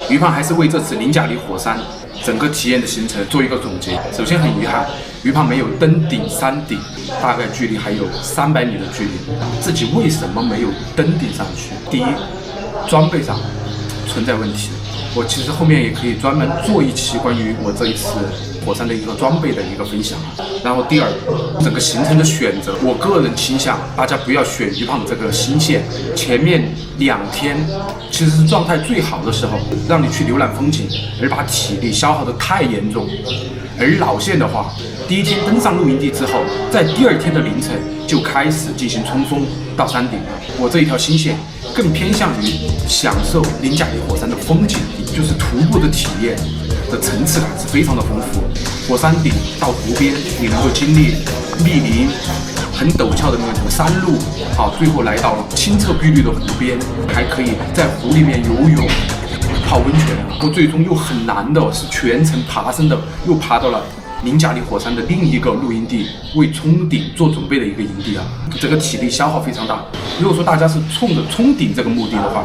于胖还是为这次林贾里火山整个体验的行程做一个总结。首先很遗憾，于胖没有登顶山顶，大概距离还有300米的距离。自己为什么没有登顶上去？第一，装备上存在问题。我其实后面也可以专门做一期关于我这一次火山的一个装备的一个分享。然后第二，整个行程的选择，我个人倾向大家不要选于胖这个新线，前面2天其实是状态最好的时候，让你去浏览风景，而把体力消耗得太严重。而老线的话，第一天登上露营地之后，在第2天的凌晨就开始进行冲锋到山顶了。我这一条新线更偏向于享受林贾里火山的风景，就是徒步的体验的层次感是非常的丰富。火山顶到湖边，你能够经历密林很陡峭的那种山路，最后来到了清澈碧绿的湖边，还可以在湖里面游泳、泡温泉。我最终又很难的是全程爬升的，又爬到了林贾里火山的另一个露营地，为冲顶做准备的一个营地啊，这个体力消耗非常大。如果说大家是冲着冲顶这个目的的话，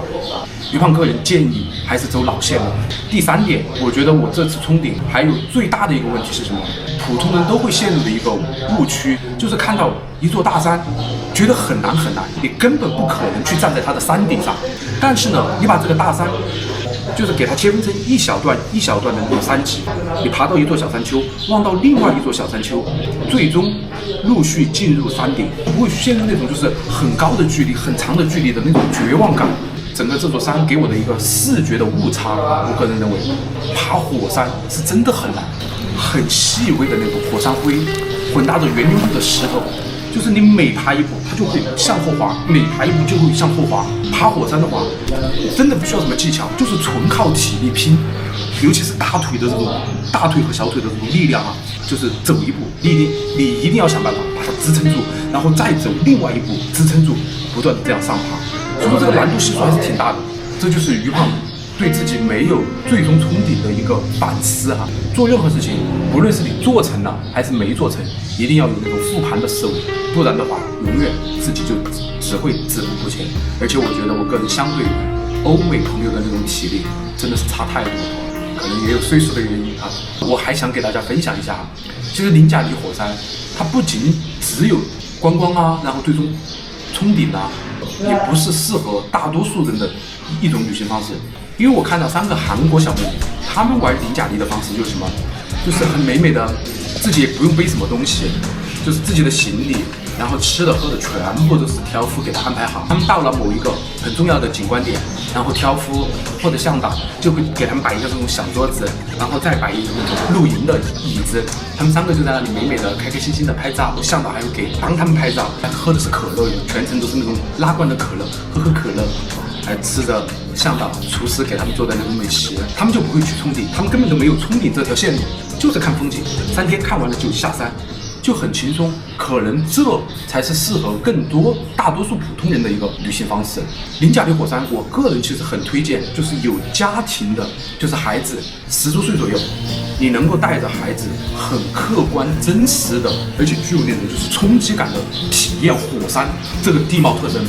于胖个人建议还是走老线的。第3点，我觉得我这次冲顶还有最大的一个问题是什么？普通人都会陷入的一个误区，就是看到一座大山，觉得很难很难，你根本不可能去站在它的山顶上。但是呢，你把这个大山就是给它切分成一小段一小段的那种山脊，你爬到一座小山丘，望到另外一座小山丘，最终陆续进入山顶，不会陷入那种就是很高的距离、很长的距离的那种绝望感。整个这座山给我的一个视觉的误差，我个人认为，爬火山是真的很难，很细微的那种火山灰混搭着圆溜溜的石头，就是你每爬一步它就会向后滑，每爬一步就会向后滑。爬火山的话，真的不需要什么技巧，就是纯靠体力拼，尤其是大腿和小腿的这种力量啊，就是走一步，你一定要想办法把它支撑住，然后再走另外一步支撑住，不断的这样上爬。所以说这个难度系数还是挺大的，这就是于胖对自己没有最终冲顶的一个反思哈。做任何事情，不论是你做成了还是没做成，一定要有那种复盘的思维，不然的话，永远自己就只会止步不前。而且我觉得我个人相对欧美朋友的那种体力真的是差太多了，可能也有岁数的原因啊。我还想给大家分享一下，其实林贾里火山它不仅只有观光啊，然后最终冲顶啊，也不是适合大多数人的一种旅行方式。因为我看到3个韩国小妹妹，她们玩林贾里的方式就是什么，就是很美美的，自己也不用背什么东西，就是自己的行李，然后吃的喝的全部都是挑夫给她安排好。他们到了某一个很重要的景观点，然后挑夫或者向导就会给他们摆一个这种小桌子，然后再摆一个那种露营的椅子，他们3个就在那里美美的开开心心的拍照，向导还有帮他们拍照，喝的是可乐，全程都是那种拉罐的可乐，喝可乐，还吃着向导厨师给他们做的那种美食。他们就不会去冲顶，他们根本就没有冲顶这条线路，就是看风景，3天看完了就下山，就很轻松。可能这才是适合大多数普通人的一个旅行方式。林贾里火山，我个人其实很推荐，就是有家庭的，就是孩子10多岁左右，你能够带着孩子很客观、真实的，而且具有那种就是冲击感的体验火山这个地貌特征。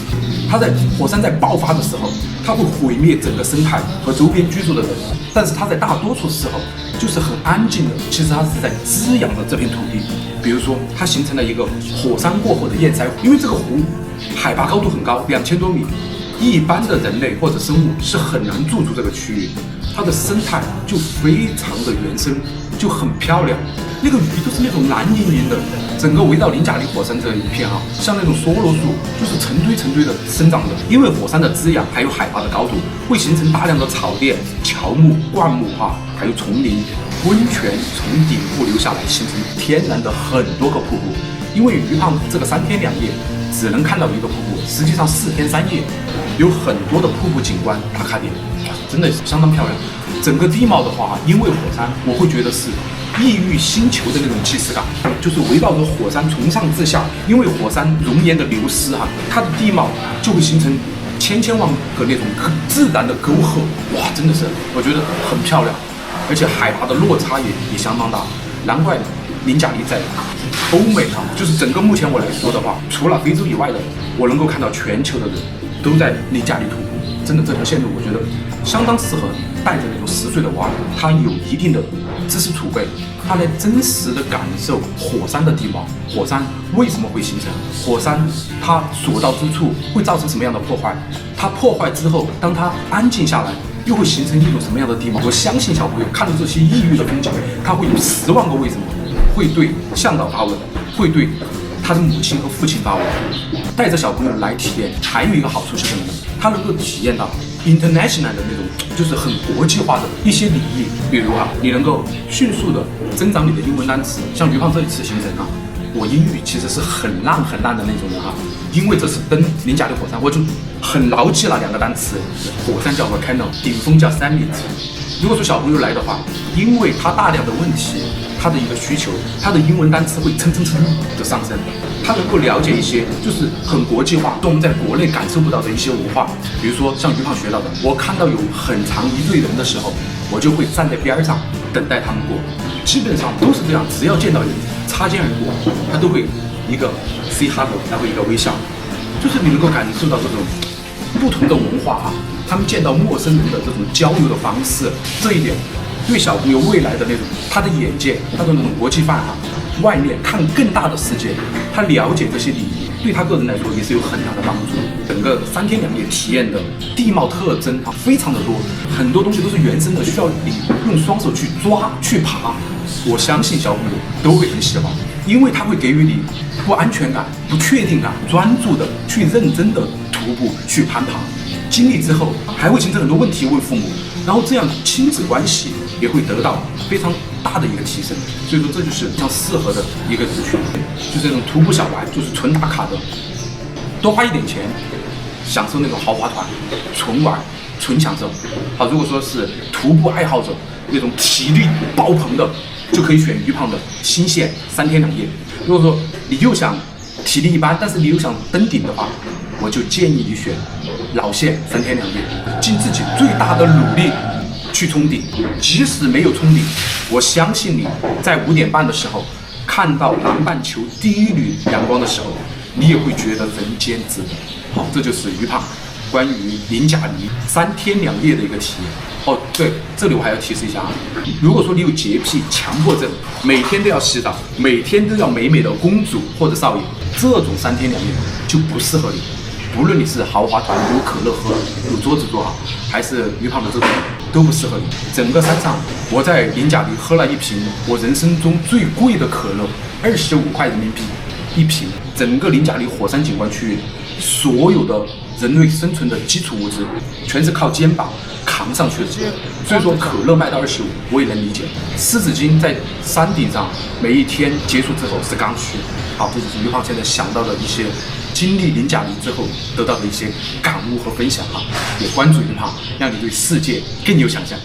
火山在爆发的时候，它会毁灭整个生态和周边居住的人，但是它在大多数时候就是很安静的，其实它是在滋养着这片土地。比如说，它形成了一个火山过后的堰塞湖，因为这个湖海拔高度很高，2000多米，一般的人类或者生物是很难住这个区域，它的生态就非常的原生，就很漂亮。那个鱼都是那种蓝莹莹的，整个围绕林贾里火山这一片像那种梭罗树，就是成堆成堆的生长着。因为火山的滋养还有海拔的高度，会形成大量的草甸、乔木、灌木还有丛林。温泉从顶部流下来，形成天然的很多个瀑布。因为于胖这个3天2夜只能看到一个瀑布，实际上4天3夜有很多的瀑布景观打卡点，真的相当漂亮。整个地貌的话，因为火山，我会觉得是异域星球的那种既视感，就是围绕着火山从上至下，因为火山熔岩的流失它的地貌就会形成千万个那种自然的沟壑，哇，真的是我觉得很漂亮。而且海拔的落差也相当大，难怪林贾里在欧美就是整个目前我来说的话，除了非洲以外的，我能够看到全球的人都在林贾里徒步，真的这条线路我觉得相当适合带着那种10岁的娃，他有一定的知识储备，他来真实的感受火山的地貌，火山为什么会形成，火山它所到之处会造成什么样的破坏，它破坏之后，当它安静下来，又会形成一种什么样的地貌。我相信小朋友看到这些异域的风景，他会有10万个为什么，会对向导发问，会对他的母亲和父亲发问。带着小朋友来体验，还有一个好处是什么呢？他能够体验到 international 的那种，就是很国际化的一些礼仪。比如你能够迅速的增长你的英文单词。像于胖这一次行程我英语其实是很烂的那种人因为这次登林贾里火山，我就很牢记了2个单词，火山叫 volcano， 顶峰叫 summit。如果说小朋友来的话，因为他大量的问题，他的一个需求，他的英文单词会蹭的上升，他能够了解一些就是很国际化，我们在国内感受不到的一些文化。比如说像于胖学到的，我看到有很长一队人的时候，我就会站在边上等待他们过，基本上都是这样，只要见到人擦肩而过，他都会一个 say hello， 然后一个微笑，就是你能够感受到这种不同的文化他们见到陌生人的这种交流的方式，这一点对小朋友未来的那种他的眼界，他的那种国际范外面看更大的世界，他了解这些礼仪，对他个人来说也是有很大的帮助。整个3天2夜体验的地貌特征非常的多，很多东西都是原生的，需要你用双手去抓去爬。我相信小朋友都会很喜欢，因为它会给予你不安全感、不确定感，专注的去认真的徒步去攀爬。经历之后还会形成很多问题问父母，然后这样亲子关系也会得到非常大的一个提升。所以说这就是非常适合的一个族群，就是那种徒步小白，就是纯打卡的，多花一点钱享受那种豪华团，纯玩纯享受。好，如果说是徒步爱好者，那种体力爆棚的，就可以选于胖的新线3天2夜。如果说你又想体力一般，但是你又想登顶的话，我就建议你选老线3天2夜，尽自己最大的努力去冲顶。即使没有冲顶，我相信你在5点半的时候看到南半球第一缕阳光的时候，你也会觉得人间值得。好，这就是于胖关于林贾里3天2夜的一个体验。哦，对，这里我还要提示一下如果说你有洁癖、强迫症，每天都要洗澡，每天都要美美的公主或者少爷，这种3天2夜就不适合你。不论你是豪华团，有可乐喝，有桌子坐还是于胖的这种，都不适合你。整个山上，我在林贾里喝了一瓶我人生中最贵的可乐，25块人民币一瓶。整个林贾里火山景观区域，所有的人类生存的基础物质，全是靠肩膀扛上去的。所以说可乐卖到25，我也能理解。湿纸巾在山顶上，每一天结束之后是刚需。好，这就是于胖现在想到的一些经历林贾里之后得到的一些感悟和分享也关注于胖，让你对世界更有想象。